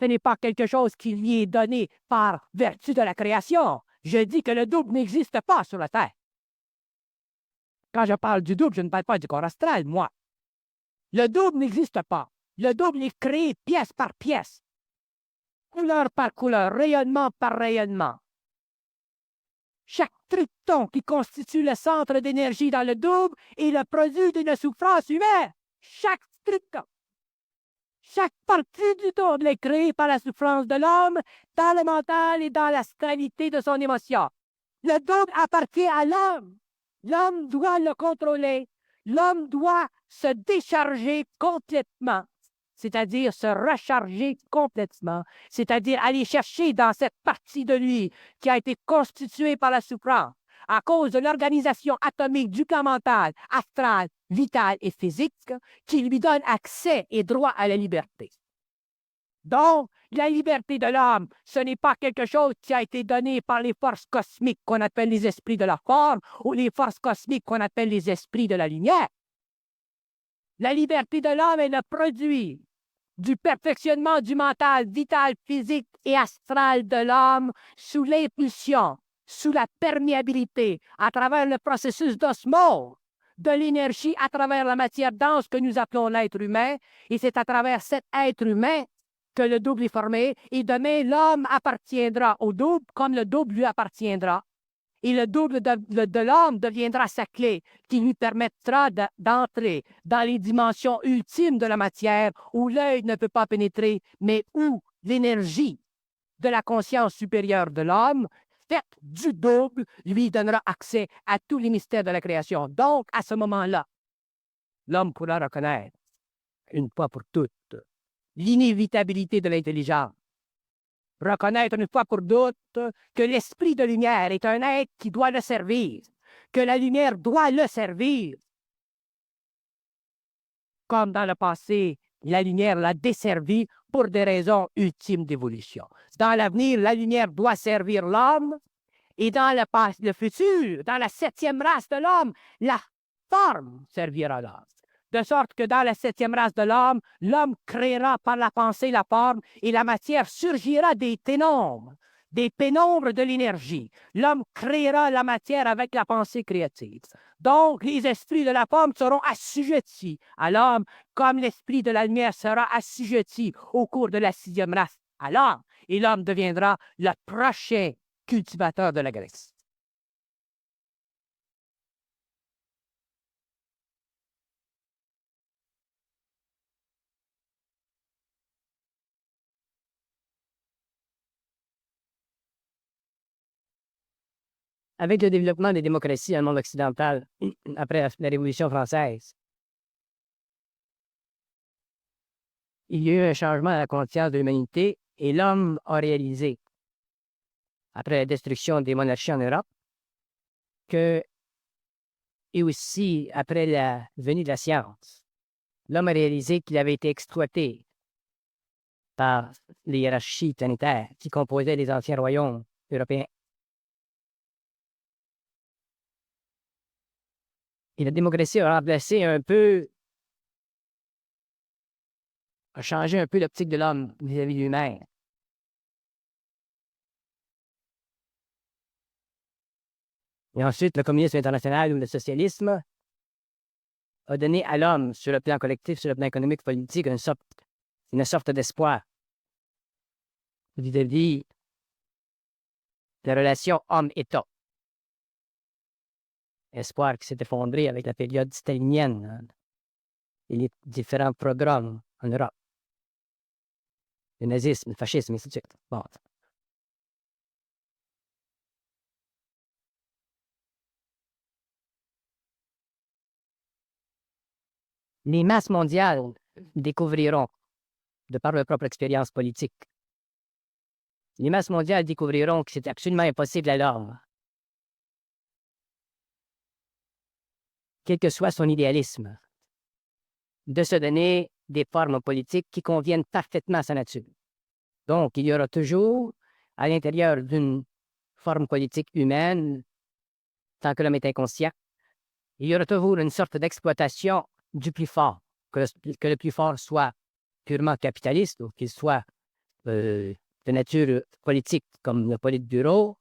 Ce n'est pas quelque chose qui lui est donné par vertu de la création. Je dis que le double n'existe pas sur la Terre. Quand je parle du double, je ne parle pas du corps astral, moi. Le double n'existe pas. Le double est créé pièce par pièce, couleur par couleur, rayonnement par rayonnement. Chaque triton qui constitue le centre d'énergie dans le double est le produit d'une souffrance humaine. Chaque triton. Chaque partie du double est créée par la souffrance de l'homme dans le mental et dans l'astralité de son émotion. Le double appartient à l'homme. L'homme doit le contrôler. L'homme doit se décharger complètement, c'est-à-dire se recharger complètement, c'est-à-dire aller chercher dans cette partie de lui qui a été constituée par la souffrance à cause de l'organisation atomique du plan mental, astral, vital et physique qui lui donne accès et droit à la liberté. Donc, la liberté de l'homme, ce n'est pas quelque chose qui a été donné par les forces cosmiques qu'on appelle les esprits de la forme ou les forces cosmiques qu'on appelle les esprits de la lumière. La liberté de l'homme est le produit du perfectionnement du mental, vital, physique et astral de l'homme sous l'impulsion, sous la perméabilité, à travers le processus d'osmose de l'énergie à travers la matière dense que nous appelons l'être humain, et c'est à travers cet être humain que le double est formé, et demain, l'homme appartiendra au double comme le double lui appartiendra. Et le double de l'homme deviendra sa clé qui lui permettra d'entrer dans les dimensions ultimes de la matière où l'œil ne peut pas pénétrer, mais où l'énergie de la conscience supérieure de l'homme, faite du double, lui donnera accès à tous les mystères de la création. Donc, à ce moment-là, l'homme pourra reconnaître, une fois pour toutes, l'inévitabilité de l'intelligence. Reconnaître une fois pour toutes que l'esprit de lumière est un être qui doit le servir, que la lumière doit le servir. Comme dans le passé, la lumière l'a desservi pour des raisons ultimes d'évolution. Dans l'avenir, la lumière doit servir l'homme, et dans le futur, dans la 7e race de l'homme, la forme servira l'homme. De sorte que dans la 7e race de l'homme, l'homme créera par la pensée la forme et la matière surgira des pénombres de l'énergie. L'homme créera la matière avec la pensée créative. Donc, les esprits de la forme seront assujettis à l'homme, comme l'esprit de la lumière sera assujetti au cours de la 6e race à l'homme. Et l'homme deviendra le prochain cultivateur de la Grèce. Avec le développement des démocraties dans le monde occidental, après la Révolution française, il y a eu un changement à la conscience de l'humanité et l'homme a réalisé, après la destruction des monarchies en Europe, et aussi après la venue de la science, l'homme a réalisé qu'il avait été exploité par les hiérarchies planétaires qui composaient les anciens royaumes européens. Et la démocratie a remplacé un peu, a changé un peu l'optique de l'homme vis-à-vis de lui-même. Et ensuite, le communisme international ou le socialisme a donné à l'homme, sur le plan collectif, sur le plan économique, politique, une sorte d'espoir vis-à-vis de la relation homme-État. Espoir qui s'est effondré avec la période stalinienne et les différents programmes en Europe. Le nazisme, le fascisme, et ainsi de suite. Bon. Les masses mondiales découvriront, de par leur propre expérience politique, les masses mondiales découvriront que c'est absolument impossible à l'homme, quel que soit son idéalisme, de se donner des formes politiques qui conviennent parfaitement à sa nature. Donc, il y aura toujours, à l'intérieur d'une forme politique humaine, tant que l'homme est inconscient, il y aura toujours une sorte d'exploitation du plus fort, que le plus fort soit purement capitaliste ou qu'il soit de nature politique, comme le Politburo,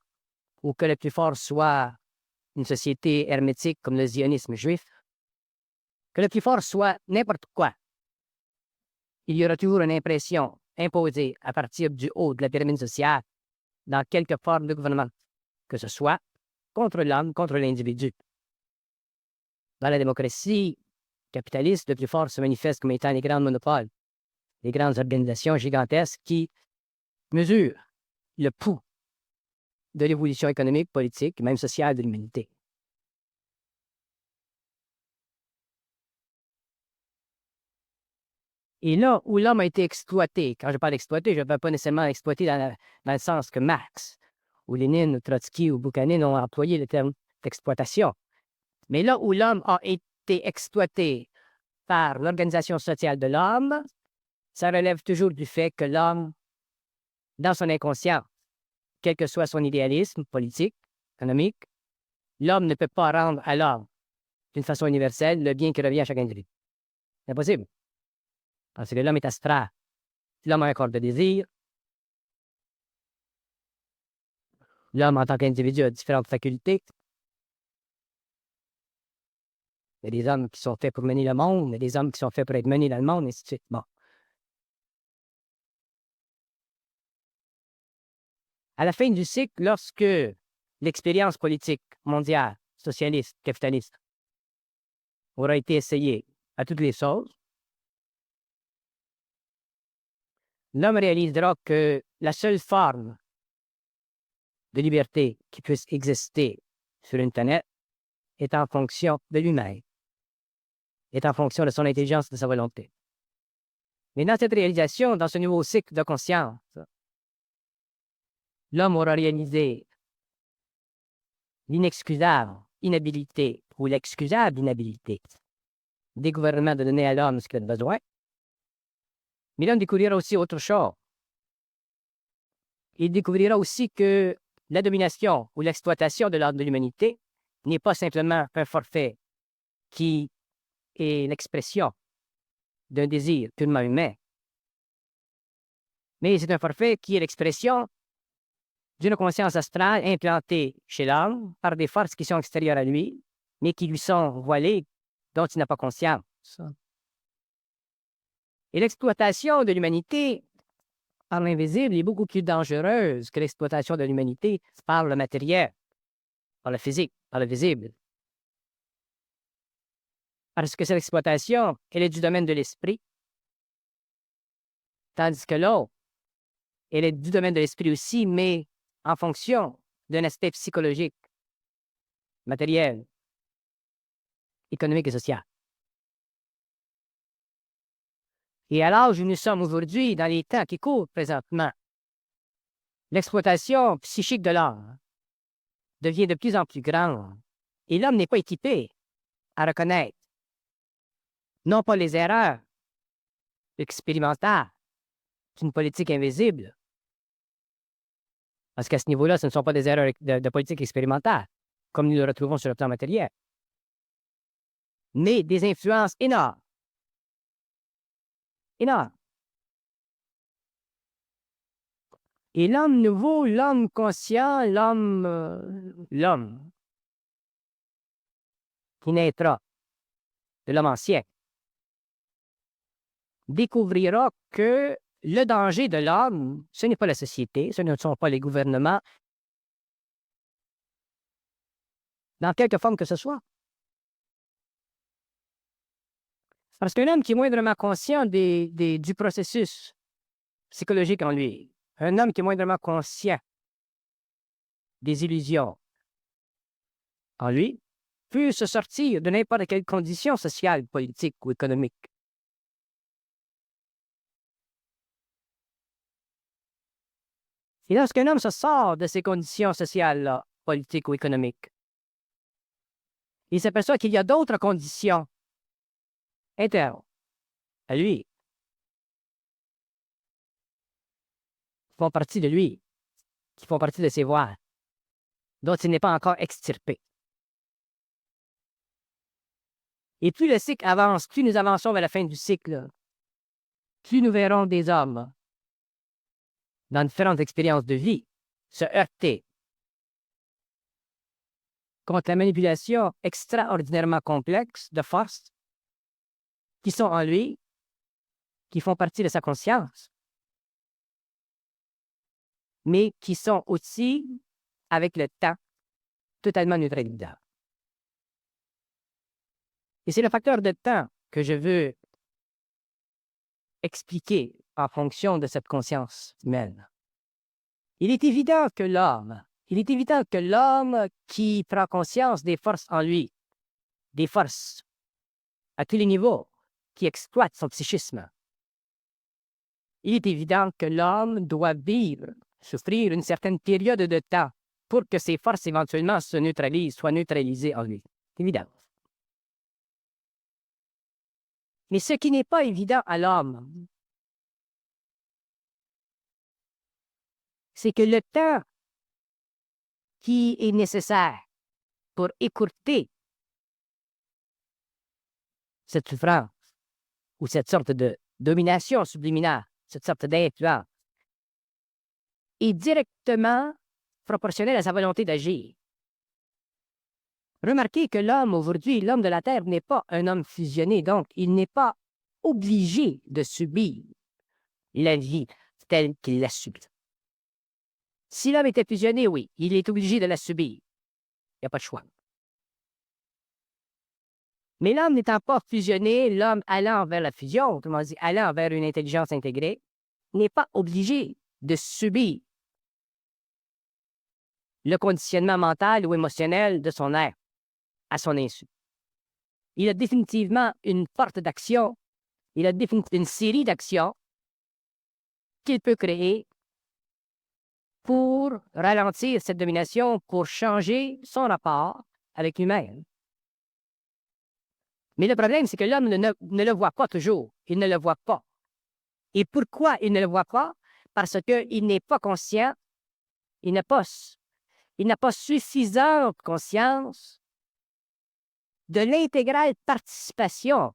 ou que le plus fort soit une société hermétique comme le zionisme juif, que le plus fort soit n'importe quoi, il y aura toujours une impression imposée à partir du haut de la pyramide sociale dans quelque forme de gouvernement, que ce soit contre l'homme, contre l'individu. Dans la démocratie capitaliste, le plus fort se manifeste comme étant les grands monopoles, les grandes organisations gigantesques qui mesurent le pouls de l'évolution économique, politique, même sociale de l'humanité. Et là où l'homme a été exploité, quand je parle d'exploité, je ne parle pas nécessairement exploité dans le sens que Marx, ou Lénine, ou Trotsky, ou Boukhanine ont employé le terme d'exploitation. Mais là où l'homme a été exploité par l'organisation sociale de l'homme, ça relève toujours du fait que l'homme, dans son inconscient, quel que soit son idéalisme politique, économique, l'homme ne peut pas rendre à l'homme, d'une façon universelle, le bien qui revient à chaque individu. C'est impossible. Parce que l'homme est astral. L'homme a un corps de désir. L'homme, en tant qu'individu, a différentes facultés. Il y a des hommes qui sont faits pour mener le monde, il y a des hommes qui sont faits pour être menés dans le monde, et ainsi de suite. Bon. À la fin du cycle, lorsque l'expérience politique mondiale, socialiste, capitaliste, aura été essayée à toutes les sauces, l'homme réalisera que la seule forme de liberté qui puisse exister sur une planète est en fonction de lui-même, est en fonction de son intelligence, de sa volonté. Mais dans cette réalisation, dans ce nouveau cycle de conscience, l'homme aura réalisé l'inexcusable inhabilité ou l'excusable inhabilité des gouvernements de donner à l'homme ce qu'il a besoin. Mais l'homme découvrira aussi autre chose. Il découvrira aussi que la domination ou l'exploitation de l'ordre de l'humanité n'est pas simplement un forfait qui est l'expression d'un désir purement humain, mais c'est un forfait qui est l'expression d'une conscience astrale implantée chez l'homme par des forces qui sont extérieures à lui, mais qui lui sont voilées, dont il n'a pas conscience. Et l'exploitation de l'humanité par l'invisible est beaucoup plus dangereuse que l'exploitation de l'humanité par le matériel, par le physique, par le visible. Parce que cette exploitation, elle est du domaine de l'esprit, tandis que l'autre, elle est du domaine de l'esprit aussi, mais en fonction d'un aspect psychologique, matériel, économique et social. Et à l'âge où nous sommes aujourd'hui, dans les temps qui courent présentement, l'exploitation psychique de l'homme devient de plus en plus grande et l'homme n'est pas équipé à reconnaître non pas les erreurs expérimentales d'une politique invisible, parce qu'à ce niveau-là, ce ne sont pas des erreurs de politique expérimentale, comme nous le retrouvons sur le plan matériel, mais des influences énormes. Énormes. Et l'homme nouveau, l'homme conscient, l'homme qui naîtra de l'homme ancien, découvrira que le danger de l'homme, ce n'est pas la société, ce ne sont pas les gouvernements, dans quelque forme que ce soit. Parce qu'un homme qui est moindrement conscient du processus psychologique en lui, un homme qui est moindrement conscient des illusions en lui, peut se sortir de n'importe quelle condition sociale, politique ou économique. Et lorsqu'un homme se sort de ces conditions sociales-là, politiques ou économiques, il s'aperçoit qu'il y a d'autres conditions internes à lui, qui font partie de lui, qui font partie de ses voiles, dont il n'est pas encore extirpé. Et plus le cycle avance, plus nous avançons vers la fin du cycle, plus nous verrons des hommes dans différentes expériences de vie, se heurter contre la manipulation extraordinairement complexe de forces qui sont en lui, qui font partie de sa conscience, mais qui sont aussi, avec le temps, totalement neutralisables. Et c'est le facteur de temps que je veux expliquer en fonction de cette conscience humaine. Il est évident que l'homme qui prend conscience des forces en lui, des forces à tous les niveaux, qui exploitent son psychisme, il est évident que l'homme doit vivre, souffrir une certaine période de temps pour que ces forces éventuellement se neutralisent, soient neutralisées en lui. C'est évident. Mais ce qui n'est pas évident à l'homme, c'est que le temps qui est nécessaire pour écourter cette souffrance ou cette sorte de domination subliminale, cette sorte d'influence, est directement proportionnel à sa volonté d'agir. Remarquez que l'homme aujourd'hui, l'homme de la Terre, n'est pas un homme fusionné, donc il n'est pas obligé de subir la vie telle qu'il l'a subie. Si l'homme était fusionné, oui, il est obligé de la subir. Il n'y a pas de choix. Mais l'homme n'étant pas fusionné, l'homme allant vers la fusion, autrement dit, allant vers une intelligence intégrée, n'est pas obligé de subir le conditionnement mental ou émotionnel de son être à son insu. Il a définitivement une porte d'action, il a une série d'actions qu'il peut créer pour ralentir cette domination, pour changer son rapport avec lui-même. Mais le problème, c'est que l'homme ne le voit pas toujours. Il ne le voit pas. Et pourquoi il ne le voit pas? Parce qu'il n'est pas conscient, il n'a pas suffisante conscience de l'intégrale participation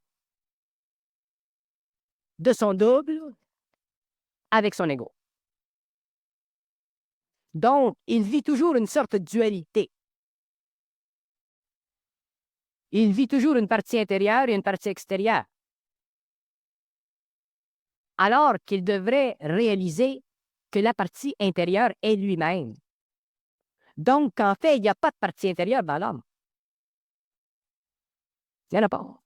de son double avec son ego. Donc, il vit toujours une sorte de dualité. Il vit toujours une partie intérieure et une partie extérieure. Alors qu'il devrait réaliser que la partie intérieure est lui-même. Donc, en fait, il n'y a pas de partie intérieure dans l'homme. Il n'y en a pas.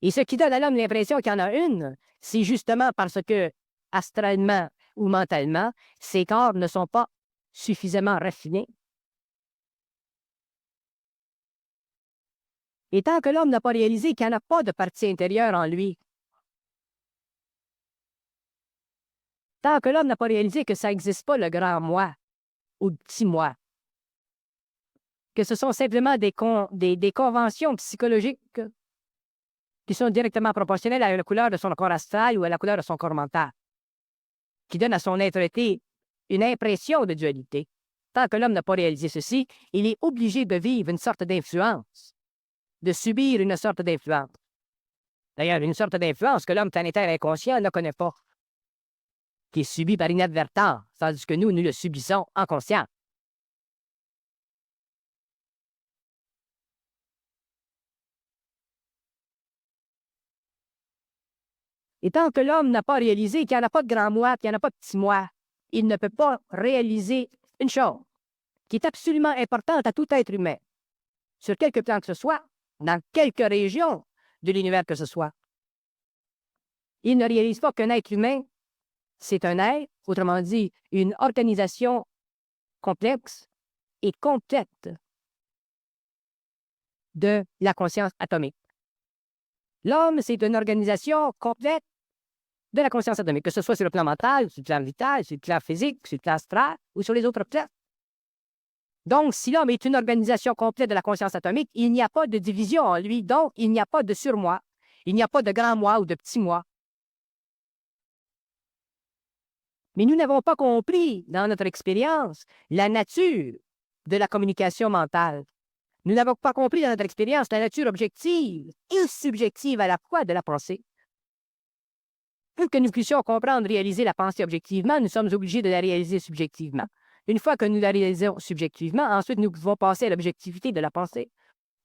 Et ce qui donne à l'homme l'impression qu'il y en a une, c'est justement parce que, astralement ou mentalement, ses corps ne sont pas suffisamment raffinés. Et tant que l'homme n'a pas réalisé qu'il n'y en a pas de partie intérieure en lui, tant que l'homme n'a pas réalisé que ça n'existe pas le grand moi ou le petit moi, que ce sont simplement des conventions psychologiques qui sont directement proportionnelles à la couleur de son corps astral ou à la couleur de son corps mental, qui donnent à son être-té une impression de dualité. Tant que l'homme n'a pas réalisé ceci, il est obligé de vivre une sorte d'influence, de subir une sorte d'influence. D'ailleurs, une sorte d'influence que l'homme planétaire inconscient ne connaît pas, qui est subie par inadvertance, tandis que nous le subissons en conscience. Et tant que l'homme n'a pas réalisé qu'il n'y en a pas de grand moi, qu'il n'y en a pas de petit moi, il ne peut pas réaliser une chose qui est absolument importante à tout être humain, sur quelque plan que ce soit, dans quelque région de l'univers que ce soit. Il ne réalise pas qu'un être humain, c'est un être, autrement dit, une organisation complexe et complète de la conscience atomique. L'homme, c'est une organisation complète de la conscience atomique, que ce soit sur le plan mental, sur le plan vital, sur le plan physique, sur le plan astral ou sur les autres plans. Donc, si l'homme est une organisation complète de la conscience atomique, il n'y a pas de division en lui, donc il n'y a pas de surmoi, il n'y a pas de grand moi ou de petit moi. Mais nous n'avons pas compris, dans notre expérience, la nature de la communication mentale. Nous n'avons pas compris dans notre expérience la nature objective et subjective à la fois de la pensée. Pour que nous puissions comprendre, réaliser la pensée objectivement, nous sommes obligés de la réaliser subjectivement. Une fois que nous la réalisons subjectivement, ensuite nous pouvons passer à l'objectivité de la pensée.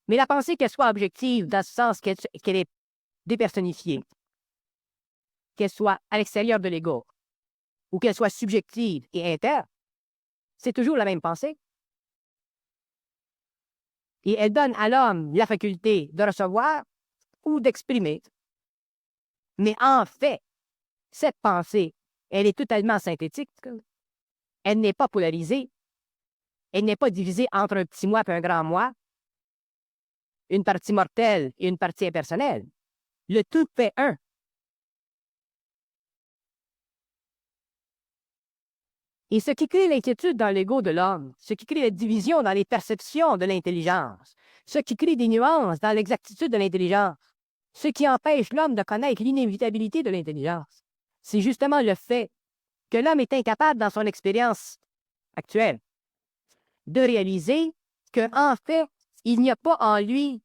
Mais la pensée, qu'elle soit objective, dans ce sens qu'elle est dépersonnifiée, qu'elle soit à l'extérieur de l'ego, ou qu'elle soit subjective et interne, c'est toujours la même pensée. Et elle donne à l'homme la faculté de recevoir ou d'exprimer. Mais en fait, cette pensée, elle est totalement synthétique. Elle n'est pas polarisée. Elle n'est pas divisée entre un petit moi et un grand moi, une partie mortelle et une partie impersonnelle. Le tout fait un. Et ce qui crée l'inquiétude dans l'ego de l'homme, ce qui crée la division dans les perceptions de l'intelligence, ce qui crée des nuances dans l'exactitude de l'intelligence, ce qui empêche l'homme de connaître l'inévitabilité de l'intelligence, c'est justement le fait que l'homme est incapable dans son expérience actuelle de réaliser qu'en fait, il n'y a pas en lui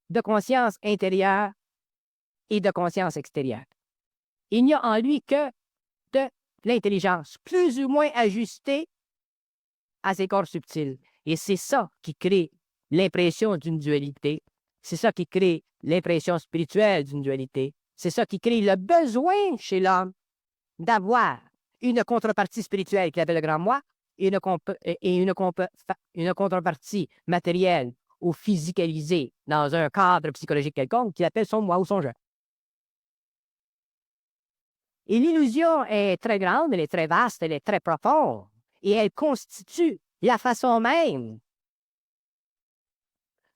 de conscience intérieure et de conscience extérieure. Il n'y a en lui que de l'intelligence, plus ou moins ajustée à ses corps subtils. Et c'est ça qui crée l'impression d'une dualité. C'est ça qui crée l'impression spirituelle d'une dualité. C'est ça qui crée le besoin chez l'homme d'avoir une contrepartie spirituelle qu'il appelle le grand moi et une contrepartie matérielle ou physicalisée dans un cadre psychologique quelconque qu'il appelle son moi ou son je. Et l'illusion est très grande, elle est très vaste, elle est très profonde, et elle constitue la façon même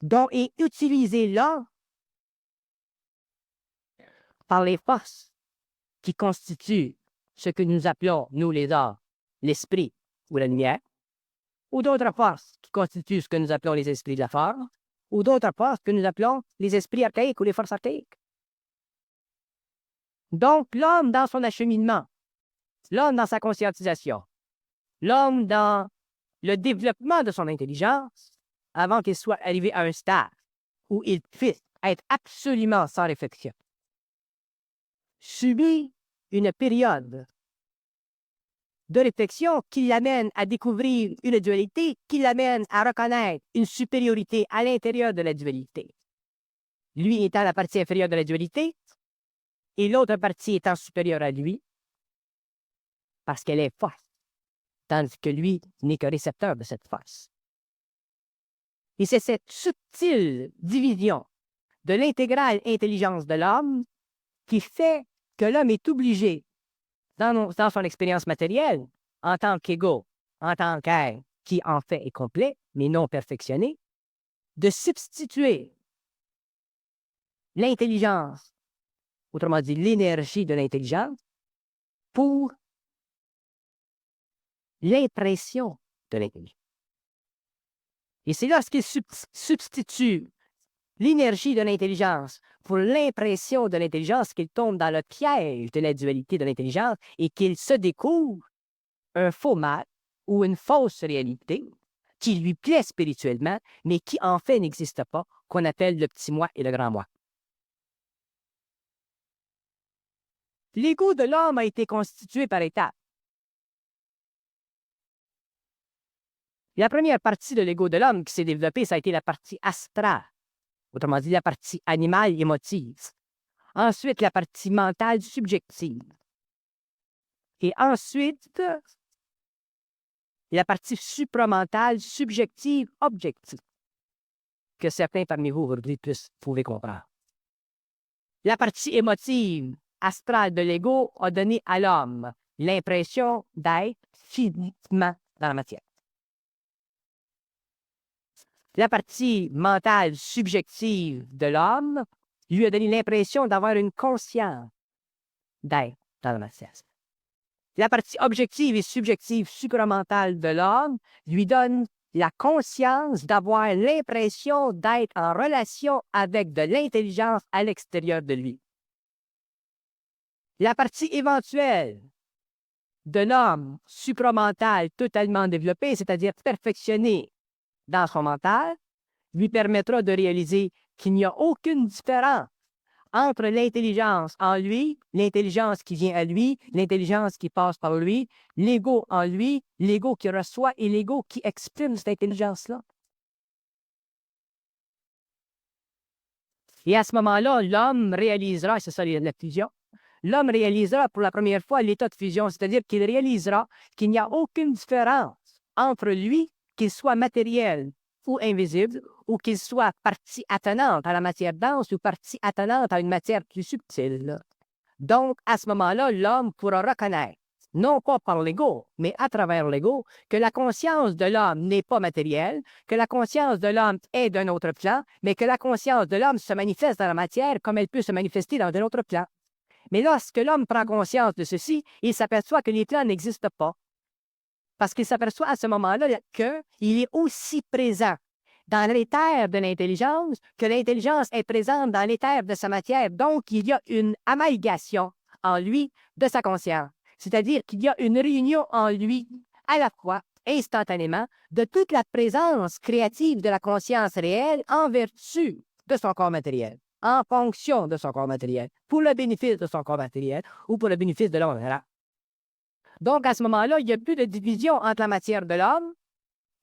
dont est utilisée l'homme par les forces qui constituent ce que nous appelons, nous les arts, l'esprit ou la lumière, ou d'autres forces qui constituent ce que nous appelons les esprits de la forme, ou d'autres forces que nous appelons les esprits archaïques ou les forces archaïques. Donc, l'homme dans son acheminement, l'homme dans sa conscientisation, l'homme dans le développement de son intelligence, avant qu'il soit arrivé à un stade où il puisse être absolument sans réflexion, subit une période de réflexion qui l'amène à découvrir une dualité, qui l'amène à reconnaître une supériorité à l'intérieur de la dualité. Lui étant la partie inférieure de la dualité, et l'autre partie étant supérieure à lui, parce qu'elle est force, tandis que lui n'est que récepteur de cette force. Et c'est cette subtile division de l'intégrale intelligence de l'homme qui fait que l'homme est obligé, dans son expérience matérielle, en tant qu'ego, en tant qu'être qui en fait est complet, mais non perfectionné, de substituer l'intelligence, autrement dit l'énergie de l'intelligence, pour l'impression de l'intelligence. Et c'est lorsqu'il substitue l'énergie de l'intelligence pour l'impression de l'intelligence qu'il tombe dans le piège de la dualité de l'intelligence et qu'il se découvre un faux mal ou une fausse réalité qui lui plaît spirituellement, mais qui en fait n'existe pas, qu'on appelle le petit moi et le grand moi. L'ego de l'homme a été constitué par étapes. La première partie de l'ego de l'homme qui s'est développée, ça a été la partie astrale, autrement dit la partie animale émotive. Ensuite, la partie mentale subjective. Et ensuite, la partie supramentale subjective objective, que certains parmi vous aujourd'hui pouvaient comprendre. La partie émotive astrale de l'ego a donné à l'homme l'impression d'être physiquement dans la matière. La partie mentale subjective de l'homme lui a donné l'impression d'avoir une conscience d'être dans la matière. La partie objective et subjective supramentale de l'homme lui donne la conscience d'avoir l'impression d'être en relation avec de l'intelligence à l'extérieur de lui. La partie éventuelle de l'homme supramental totalement développé, c'est-à-dire perfectionné dans son mental, lui permettra de réaliser qu'il n'y a aucune différence entre l'intelligence en lui, l'intelligence qui vient à lui, l'intelligence qui passe par lui, l'ego en lui, l'ego qui reçoit et l'ego qui exprime cette intelligence-là. Et à ce moment-là, l'homme réalisera, c'est ça la fusion, l'homme réalisera pour la première fois l'état de fusion, c'est-à-dire qu'il réalisera qu'il n'y a aucune différence entre lui, qu'il soit matériel ou invisible, ou qu'il soit partie attenante à la matière dense ou partie attenante à une matière plus subtile. Donc, à ce moment-là, l'homme pourra reconnaître, non pas par l'ego, mais à travers l'ego, que la conscience de l'homme n'est pas matérielle, que la conscience de l'homme est d'un autre plan, mais que la conscience de l'homme se manifeste dans la matière comme elle peut se manifester dans un autre plan. Mais lorsque l'homme prend conscience de ceci, il s'aperçoit que les plans n'existent pas. Parce qu'il s'aperçoit à ce moment-là qu'il est aussi présent dans l'éther de l'intelligence que l'intelligence est présente dans l'éther de sa matière. Donc, il y a une amalgation en lui de sa conscience. C'est-à-dire qu'il y a une réunion en lui à la fois, instantanément, de toute la présence créative de la conscience réelle en vertu de son corps matériel, en fonction de son corps matériel, pour le bénéfice de son corps matériel ou pour le bénéfice de l'homme. Donc, à ce moment-là, il n'y a plus de division entre la matière de l'homme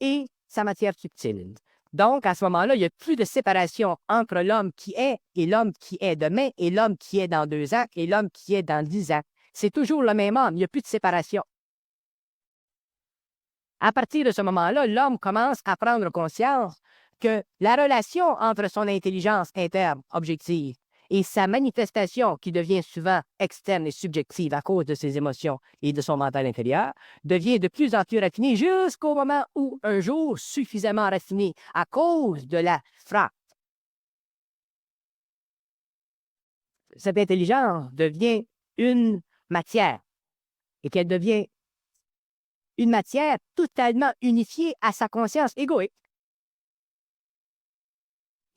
et sa matière subtile. Donc, à ce moment-là, il n'y a plus de séparation entre l'homme qui est et l'homme qui est demain et l'homme qui est dans 2 ans et l'homme qui est dans 10 ans. C'est toujours le même homme, il n'y a plus de séparation. À partir de ce moment-là, l'homme commence à prendre conscience que la relation entre son intelligence interne, objective, et sa manifestation, qui devient souvent externe et subjective à cause de ses émotions et de son mental intérieur, devient de plus en plus raffinée jusqu'au moment où, un jour, suffisamment raffiné à cause de la frappe, cette intelligence devient une matière et qu'elle devient une matière totalement unifiée à sa conscience égoïque.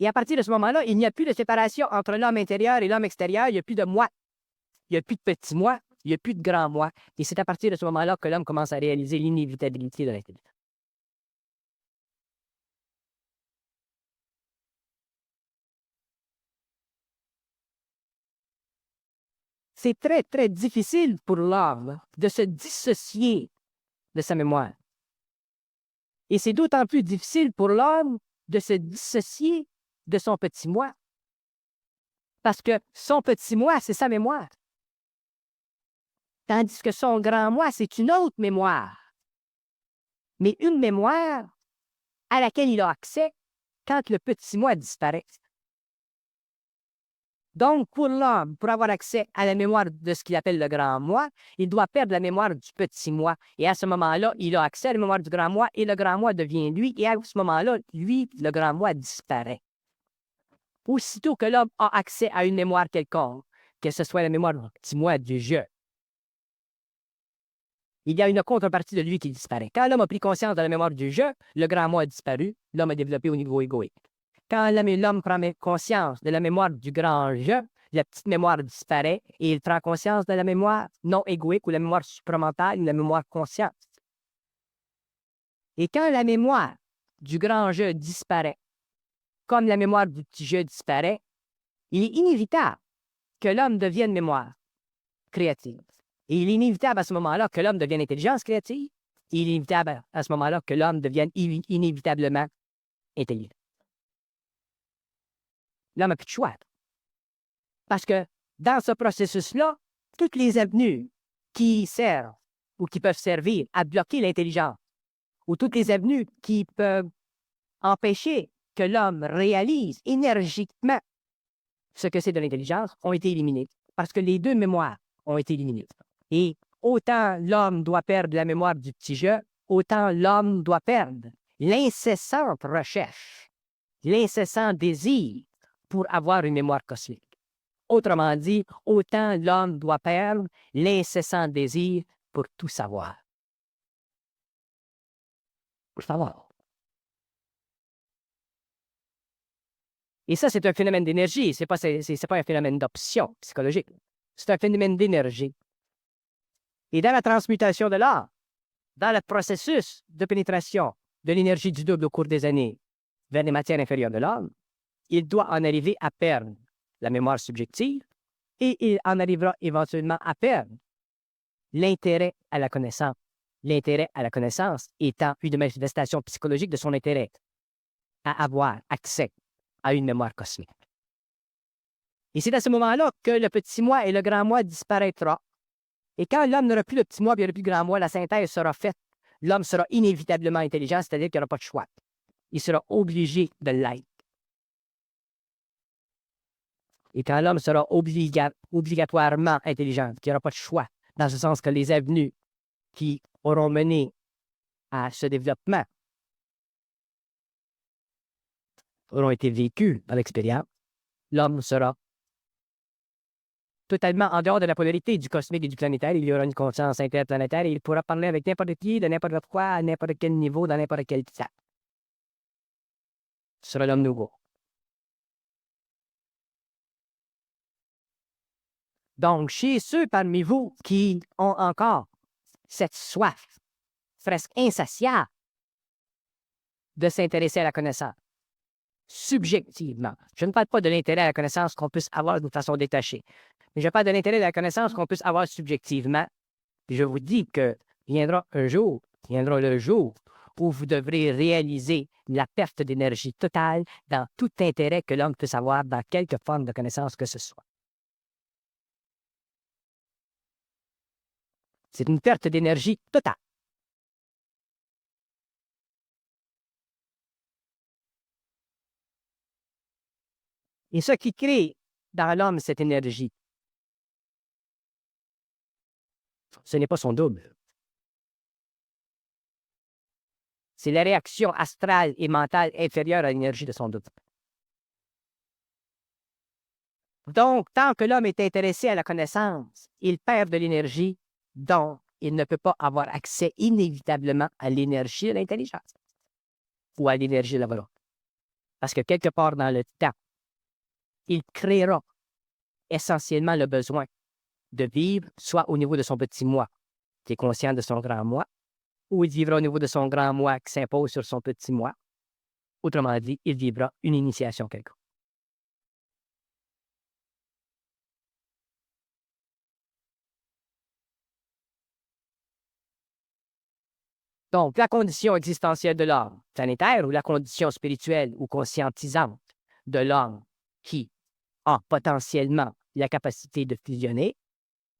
Et à partir de ce moment-là, il n'y a plus de séparation entre l'homme intérieur et l'homme extérieur. Il n'y a plus de moi. Il n'y a plus de petit moi. Il n'y a plus de grand moi. Et c'est à partir de ce moment-là que l'homme commence à réaliser l'inévitabilité de l'intelligence. C'est très, très difficile pour l'homme de se dissocier de sa mémoire. Et c'est d'autant plus difficile pour l'homme de se dissocier de son petit moi. Parce que son petit moi, c'est sa mémoire. Tandis que son grand moi, c'est une autre mémoire. Mais une mémoire à laquelle il a accès quand le petit moi disparaît. Donc, pour l'homme, pour avoir accès à la mémoire de ce qu'il appelle le grand moi, il doit perdre la mémoire du petit moi. Et à ce moment-là, il a accès à la mémoire du grand moi et le grand moi devient lui. Et à ce moment-là, lui, le grand moi disparaît. Aussitôt que l'homme a accès à une mémoire quelconque, que ce soit la mémoire du petit moi du jeu, il y a une contrepartie de lui qui disparaît. Quand l'homme a pris conscience de la mémoire du jeu, le grand moi a disparu, l'homme a développé au niveau égoïque. Quand l'homme prend conscience de la mémoire du grand jeu, la petite mémoire disparaît et il prend conscience de la mémoire non égoïque ou la mémoire supramentale ou la mémoire consciente. Et quand la mémoire du grand jeu disparaît, comme la mémoire du petit jeu disparaît, il est inévitable que l'homme devienne mémoire créative. Et il est inévitable à ce moment-là que l'homme devienne intelligence créative. Et il est inévitable à ce moment-là que l'homme devienne inévitablement intelligent. L'homme n'a plus de choix. Parce que dans ce processus-là, toutes les avenues qui servent ou qui peuvent servir à bloquer l'intelligence, ou toutes les avenues qui peuvent empêcher que l'homme réalise énergiquement ce que c'est de l'intelligence, ont été éliminées. Parce que les 2 mémoires ont été éliminées. Et autant l'homme doit perdre la mémoire du petit jeu, autant l'homme doit perdre l'incessante recherche, l'incessant désir pour avoir une mémoire cosmique. Autrement dit, autant l'homme doit perdre l'incessant désir pour tout savoir. Pour savoir. Et ça, c'est un phénomène d'énergie, c'est pas un phénomène d'option psychologique. C'est un phénomène d'énergie. Et dans la transmutation de l'art, dans le processus de pénétration de l'énergie du double au cours des années vers les matières inférieures de l'homme, il doit en arriver à perdre la mémoire subjective, et il en arrivera éventuellement à perdre l'intérêt à la connaissance. L'intérêt à la connaissance étant une manifestation psychologique de son intérêt à avoir accès à une mémoire cosmique. Et c'est à ce moment-là que le petit moi et le grand moi disparaîtra. Et quand l'homme n'aura plus le petit moi et le plus grand moi, la synthèse sera faite. L'homme sera inévitablement intelligent, c'est-à-dire qu'il n'aura pas de choix. Il sera obligé de l'être. Et quand l'homme sera obligatoirement intelligent, qu'il n'y aura pas de choix, dans ce sens que les avenues qui auront mené à ce développement auront été vécues dans l'expérience, l'homme sera totalement en dehors de la polarité du cosmique et du planétaire. Il y aura une conscience interplanétaire et il pourra parler avec n'importe qui, de n'importe quoi, à n'importe quel niveau, dans n'importe quel temps. Ce sera l'homme nouveau. Donc, chez ceux parmi vous qui ont encore cette soif presque insatiable de s'intéresser à la connaissance, subjectivement, je ne parle pas de l'intérêt à la connaissance qu'on puisse avoir d'une façon détachée, mais je parle de l'intérêt à la connaissance qu'on puisse avoir subjectivement. Puis je vous dis que viendra le jour où vous devrez réaliser la perte d'énergie totale dans tout intérêt que l'homme puisse avoir dans quelque forme de connaissance que ce soit. C'est une perte d'énergie totale. Et ce qui crée dans l'homme cette énergie, ce n'est pas son double. C'est la réaction astrale et mentale inférieure à l'énergie de son double. Donc, tant que l'homme est intéressé à la connaissance, il perd de l'énergie, donc il ne peut pas avoir accès inévitablement à l'énergie de l'intelligence ou à l'énergie de la volonté. Parce que quelque part dans le temps, il créera essentiellement le besoin de vivre soit au niveau de son petit moi, qui est conscient de son grand moi, ou il vivra au niveau de son grand moi qui s'impose sur son petit moi. Autrement dit, il vivra une initiation quelconque. Donc, la condition existentielle de l'homme planétaire ou la condition spirituelle ou conscientisante de l'homme qui a potentiellement la capacité de fusionner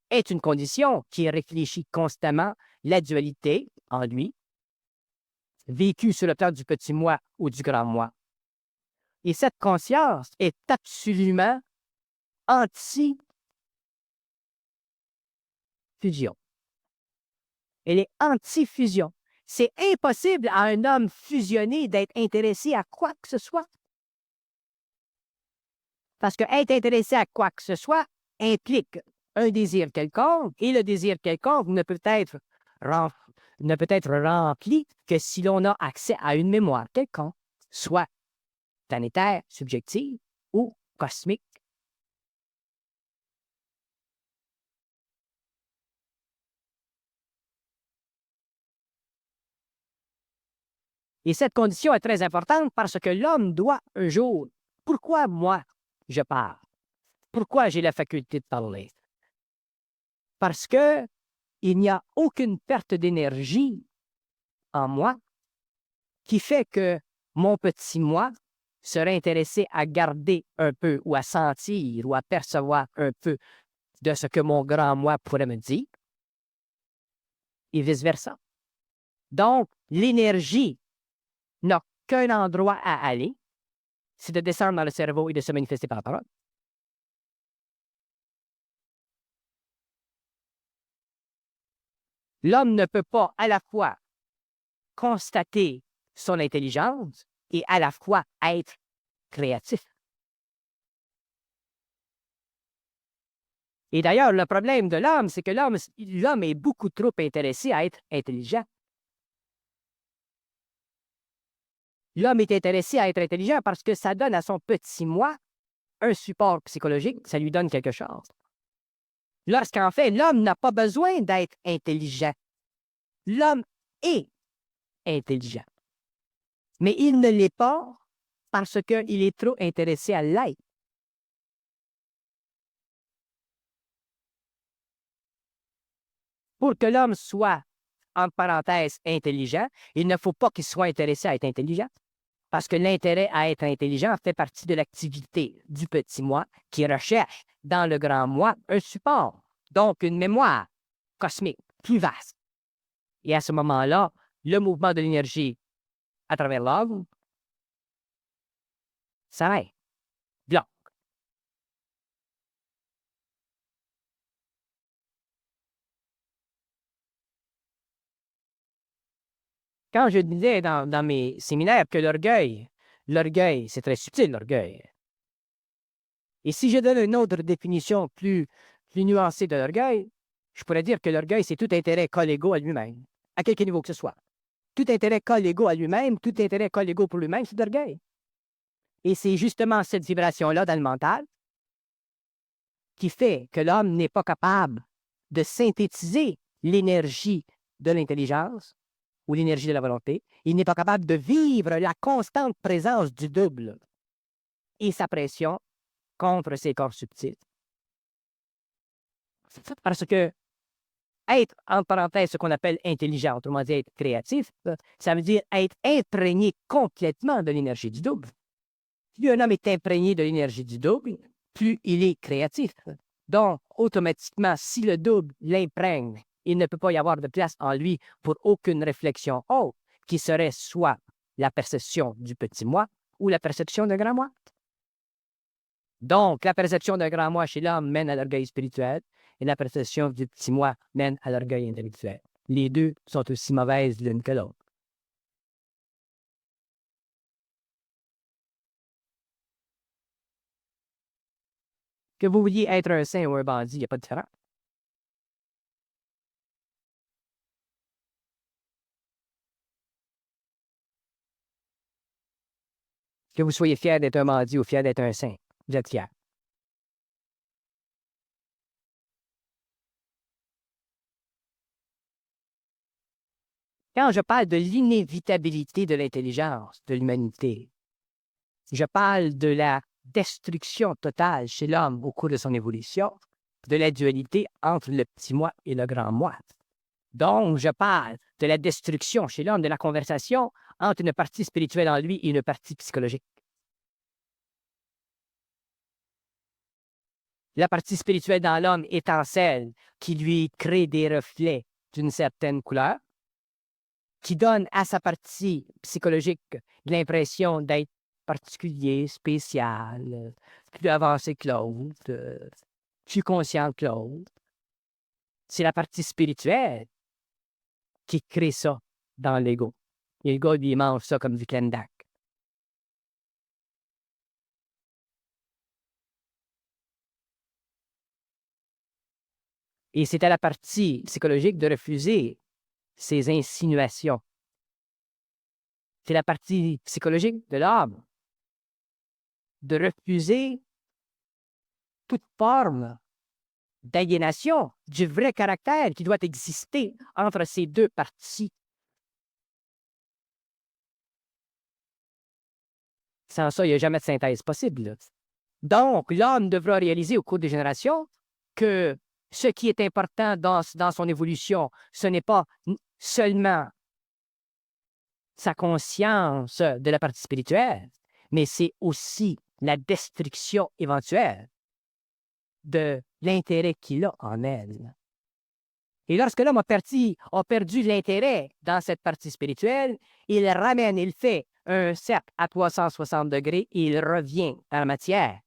est une condition qui réfléchit constamment la dualité en lui, vécue sur le plan du petit moi ou du grand moi. Et cette conscience est absolument anti-fusion. Elle est anti-fusion. C'est impossible à un homme fusionné d'être intéressé à quoi que ce soit. Parce que être intéressé à quoi que ce soit implique un désir quelconque, et le désir quelconque ne peut être rempli que si l'on a accès à une mémoire quelconque, soit planétaire, subjective ou cosmique. Et cette condition est très importante parce que l'homme doit un jour. Pourquoi moi, je parle? Pourquoi j'ai la faculté de parler? Parce que il n'y a aucune perte d'énergie en moi qui fait que mon petit moi serait intéressé à garder un peu ou à sentir ou à percevoir un peu de ce que mon grand moi pourrait me dire et vice-versa. Donc, l'énergie n'a qu'un endroit à aller, c'est de descendre dans le cerveau et de se manifester par la parole. L'homme ne peut pas à la fois constater son intelligence et à la fois être créatif. Et d'ailleurs, le problème de l'homme, c'est que l'homme est beaucoup trop intéressé à être intelligent. L'homme est intéressé à être intelligent parce que ça donne à son petit moi un support psychologique, ça lui donne quelque chose. Lorsqu'en fait, l'homme n'a pas besoin d'être intelligent. L'homme est intelligent. Mais il ne l'est pas parce qu'il est trop intéressé à l'être. Pour que l'homme soit, entre parenthèses, intelligent, il ne faut pas qu'il soit intéressé à être intelligent. Parce que l'intérêt à être intelligent fait partie de l'activité du petit moi qui recherche dans le grand moi un support, donc une mémoire cosmique plus vaste. Et à ce moment-là, le mouvement de l'énergie à travers l'homme s'arrête, bloque. Quand je disais dans mes séminaires que l'orgueil, c'est très subtil, l'orgueil. Et si je donne une autre définition plus nuancée de l'orgueil, je pourrais dire que l'orgueil, c'est tout intérêt collégaux à lui-même, à quelque niveau que ce soit. Tout intérêt collégaux à lui-même, tout intérêt collégaux pour lui-même, c'est l'orgueil. Et c'est justement cette vibration-là dans le mental qui fait que l'homme n'est pas capable de synthétiser l'énergie de l'intelligence ou l'énergie de la volonté. Il n'est pas capable de vivre la constante présence du double et sa pression contre ses corps subtils. Parce que être, entre parenthèses, ce qu'on appelle intelligent, autrement dit être créatif, ça veut dire être imprégné complètement de l'énergie du double. Plus un homme est imprégné de l'énergie du double, plus il est créatif. Donc, automatiquement, si le double l'imprègne, il ne peut pas y avoir de place en lui pour aucune réflexion autre, qui serait soit la perception du petit moi ou la perception d'un grand moi. Donc, la perception d'un grand moi chez l'homme mène à l'orgueil spirituel et la perception du petit moi mène à l'orgueil intellectuel. Les deux sont aussi mauvaises l'une que l'autre. Que vous vouliez être un saint ou un bandit, il n'y a pas de différence. Que vous soyez fier d'être un bandit ou fier d'être un saint, vous êtes fier. Quand je parle de l'inévitabilité de l'intelligence de l'humanité, je parle de la destruction totale chez l'homme au cours de son évolution, de la dualité entre le petit moi et le grand moi. Donc, je parle de la destruction chez l'homme, de la conversation entre une partie spirituelle en lui et une partie psychologique. La partie spirituelle dans l'homme étant celle qui lui crée des reflets d'une certaine couleur, qui donne à sa partie psychologique l'impression d'être particulier, spécial, plus avancé que l'autre, plus conscient que l'autre. C'est la partie spirituelle qui crée ça dans l'ego. Et l'ego, lui, mange ça comme du Klendak. Et c'est à la partie psychologique de refuser ces insinuations. C'est la partie psychologique de l'âme de refuser toute forme d'aliénation du vrai caractère qui doit exister entre ces deux parties. Sans ça, il n'y a jamais de synthèse possible. Donc, l'homme devra réaliser au cours des générations que ce qui est important dans son évolution, ce n'est pas seulement sa conscience de la partie spirituelle, mais c'est aussi la destruction éventuelle de l'intérêt qu'il a en elle. Et lorsque l'homme a perdu l'intérêt dans cette partie spirituelle, il ramène, il fait un cercle à 360 degrés et il revient à la matière,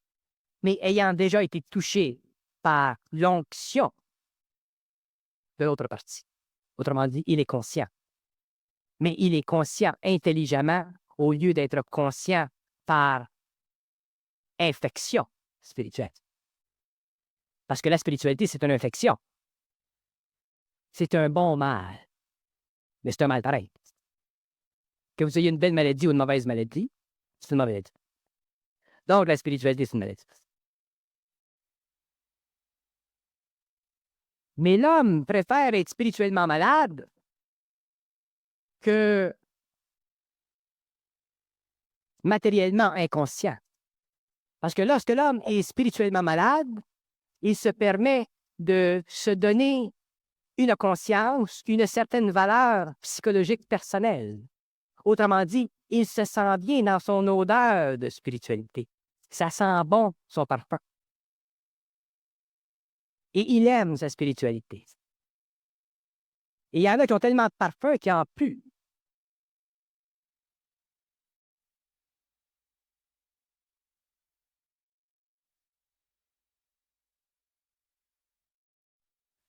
mais ayant déjà été touché par l'onction de l'autre partie. Autrement dit, il est conscient. Mais il est conscient intelligemment au lieu d'être conscient par infection spirituelle. Parce que la spiritualité, c'est une infection. C'est un bon mal. Mais c'est un mal pareil. Que vous ayez une belle maladie ou une mauvaise maladie, c'est une mauvaise maladie. Donc, la spiritualité, c'est une maladie. Mais l'homme préfère être spirituellement malade que matériellement inconscient. Parce que lorsque l'homme est spirituellement malade, il se permet de se donner une conscience, une certaine valeur psychologique personnelle. Autrement dit, il se sent bien dans son odeur de spiritualité. Ça sent bon, son parfum. Et il aime sa spiritualité. Et il y en a qui ont tellement de parfum qu'ils en puent.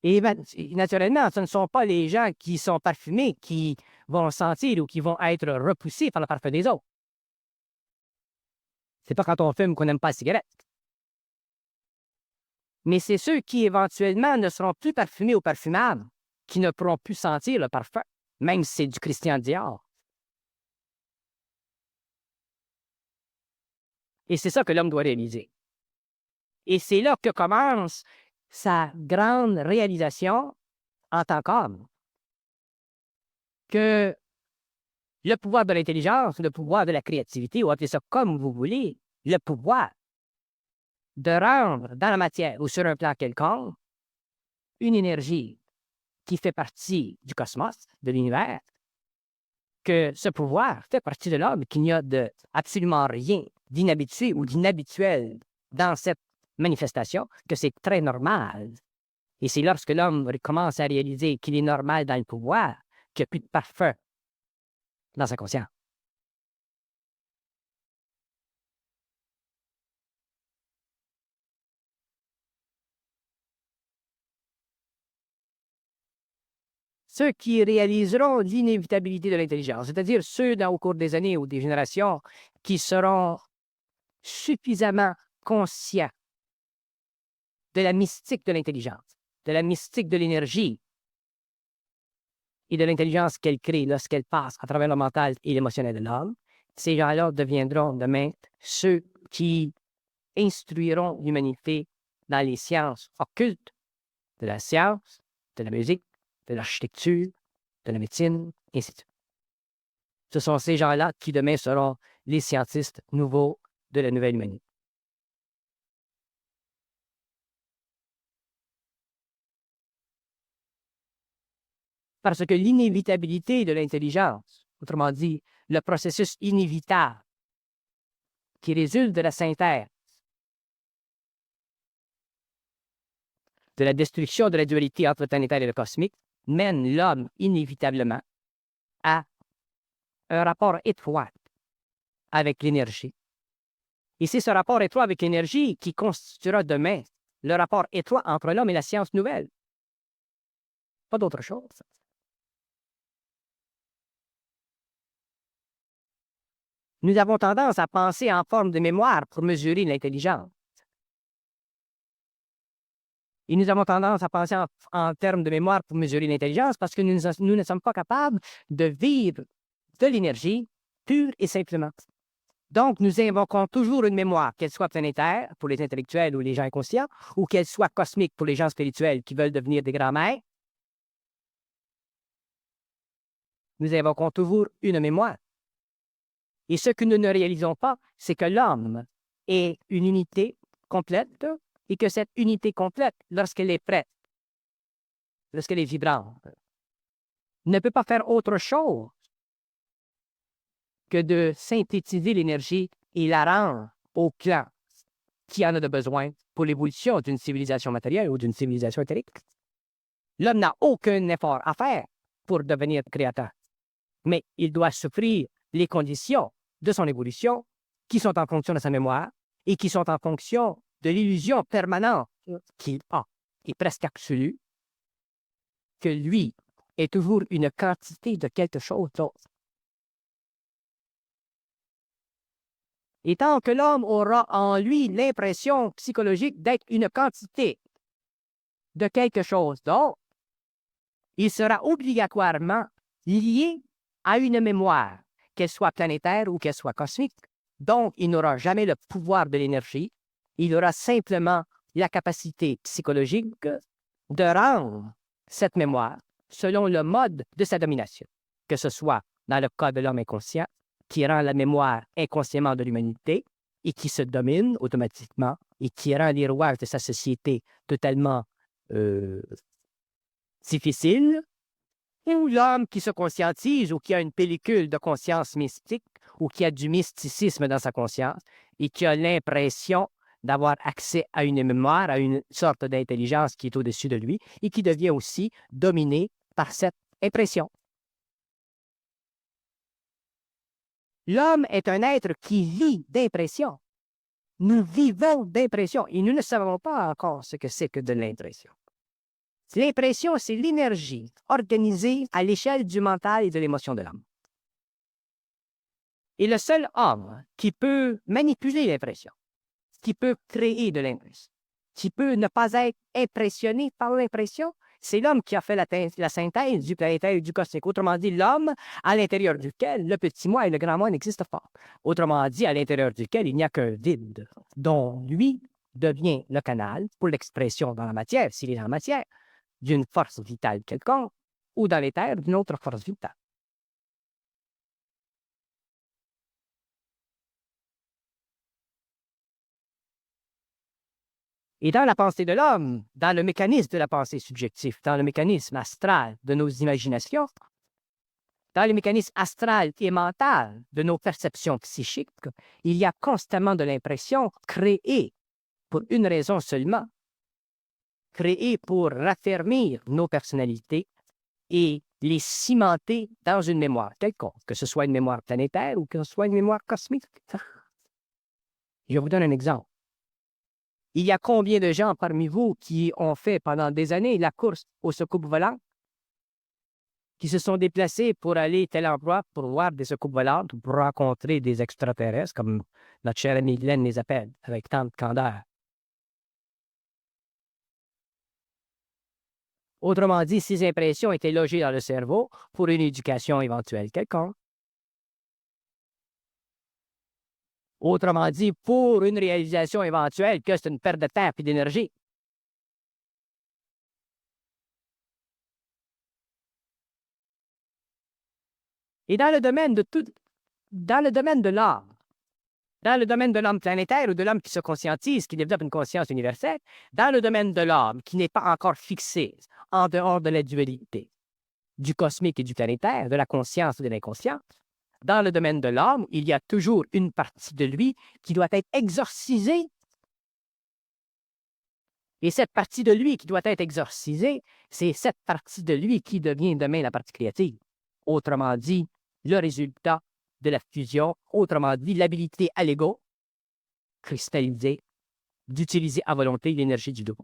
Et naturellement, ce ne sont pas les gens qui sont parfumés qui vont sentir ou qui vont être repoussés par le parfum des autres. C'est pas quand on fume qu'on n'aime pas la cigarette. Mais c'est ceux qui, éventuellement, ne seront plus parfumés ou parfumables, qui ne pourront plus sentir le parfum, même si c'est du Christian Dior. Et c'est ça que l'homme doit réaliser. Et c'est là que commence sa grande réalisation en tant qu'homme. Que le pouvoir de l'intelligence, le pouvoir de la créativité, ou appelez ça comme vous voulez, le pouvoir de rendre dans la matière ou sur un plan quelconque une énergie qui fait partie du cosmos, de l'univers, que ce pouvoir fait partie de l'homme, qu'il n'y a absolument rien d'inhabitué ou d'inhabituel dans cette manifestation, que c'est très normal. Et c'est lorsque l'homme commence à réaliser qu'il est normal dans le pouvoir qu'il n'y a plus de parfum dans sa conscience. Ceux qui réaliseront l'inévitabilité de l'intelligence, c'est-à-dire ceux au cours des années ou des générations qui seront suffisamment conscients de la mystique de l'intelligence, de la mystique de l'énergie et de l'intelligence qu'elle crée lorsqu'elle passe à travers le mental et l'émotionnel de l'homme, ces gens-là deviendront demain ceux qui instruiront l'humanité dans les sciences occultes, de la science, de la musique, de l'architecture, de la médecine, et ainsi de suite. Ce sont ces gens-là qui demain seront les scientistes nouveaux de la nouvelle humanité. Parce que l'inévitabilité de l'intelligence, autrement dit, le processus inévitable qui résulte de la synthèse, de la destruction de la dualité entre le planétaire et le cosmique, mène l'homme inévitablement à un rapport étroit avec l'énergie. Et c'est ce rapport étroit avec l'énergie qui constituera demain le rapport étroit entre l'homme et la science nouvelle. Pas d'autre chose. Nous avons tendance à penser en forme de mémoire pour mesurer l'intelligence. Et nous avons tendance à penser en termes de mémoire pour mesurer l'intelligence parce que nous ne sommes pas capables de vivre de l'énergie pure et simplement. Donc, nous invoquons toujours une mémoire, qu'elle soit planétaire pour les intellectuels ou les gens inconscients, ou qu'elle soit cosmique pour les gens spirituels qui veulent devenir des grands-mères. Nous invoquons toujours une mémoire. Et ce que nous ne réalisons pas, c'est que l'homme est une unité complète et que cette unité complète, lorsqu'elle est prête, lorsqu'elle est vibrante, ne peut pas faire autre chose que de synthétiser l'énergie et la rendre au clan qui en a de besoin pour l'évolution d'une civilisation matérielle ou d'une civilisation éthérique. L'homme n'a aucun effort à faire pour devenir créateur, mais il doit souffrir les conditions de son évolution qui sont en fonction de sa mémoire et qui sont en fonction de l'illusion permanente qu'il a et presque absolue que lui est toujours une quantité de quelque chose d'autre. Et tant que l'homme aura en lui l'impression psychologique d'être une quantité de quelque chose d'autre, il sera obligatoirement lié à une mémoire, qu'elle soit planétaire ou qu'elle soit cosmique. Donc, il n'aura jamais le pouvoir de l'énergie. Il aura simplement la capacité psychologique de rendre cette mémoire selon le mode de sa domination, que ce soit dans le cas de l'homme inconscient, qui rend la mémoire inconsciemment de l'humanité et qui se domine automatiquement et qui rend les rouages de sa société totalement difficile, ou l'homme qui se conscientise ou qui a une pellicule de conscience mystique ou qui a du mysticisme dans sa conscience et qui a l'impression d'avoir accès à une mémoire, à une sorte d'intelligence qui est au-dessus de lui et qui devient aussi dominé par cette impression. L'homme est un être qui vit d'impression. Nous vivons d'impression et nous ne savons pas encore ce que c'est que de l'impression. L'impression, c'est l'énergie organisée à l'échelle du mental et de l'émotion de l'homme. Et le seul homme qui peut manipuler l'impression, qui peut créer de l'impression, qui peut ne pas être impressionné par l'impression, c'est l'homme qui a fait la synthèse du planétaire et du cosmique. Autrement dit, l'homme à l'intérieur duquel le petit moi et le grand moi n'existent pas. Autrement dit, à l'intérieur duquel il n'y a qu'un vide, dont lui devient le canal pour l'expression dans la matière, s'il est dans la matière, d'une force vitale quelconque, ou dans l'éther d'une autre force vitale. Et dans la pensée de l'homme, dans le mécanisme de la pensée subjective, dans le mécanisme astral de nos imaginations, dans le mécanisme astral et mental de nos perceptions psychiques, il y a constamment de l'impression créée pour une raison seulement, créée pour raffermir nos personnalités et les cimenter dans une mémoire quelconque, que ce soit une mémoire planétaire ou que ce soit une mémoire cosmique. Je vous donne un exemple. Il y a combien de gens parmi vous qui ont fait pendant des années la course aux soucoupes volantes, qui se sont déplacés pour aller tel endroit pour voir des soucoupes volantes ou pour rencontrer des extraterrestres, comme notre chère amie Glenn les appelle, avec tant de candeur. Autrement dit, ces impressions étaient logées dans le cerveau pour une éducation éventuelle quelconque. Autrement dit, pour une réalisation éventuelle que c'est une perte de temps et d'énergie. Et dans le domaine de l'âme, dans le domaine de l'homme planétaire ou de l'homme qui se conscientise, qui développe une conscience universelle, dans le domaine de l'âme qui n'est pas encore fixé en dehors de la dualité du cosmique et du planétaire, de la conscience et de l'inconscience, dans le domaine de l'âme, il y a toujours une partie de lui qui doit être exorcisée. Et cette partie de lui qui doit être exorcisée, c'est cette partie de lui qui devient demain la partie créative. Autrement dit, le résultat de la fusion, autrement dit, l'habilité à l'ego, cristallisée, d'utiliser à volonté l'énergie du dos.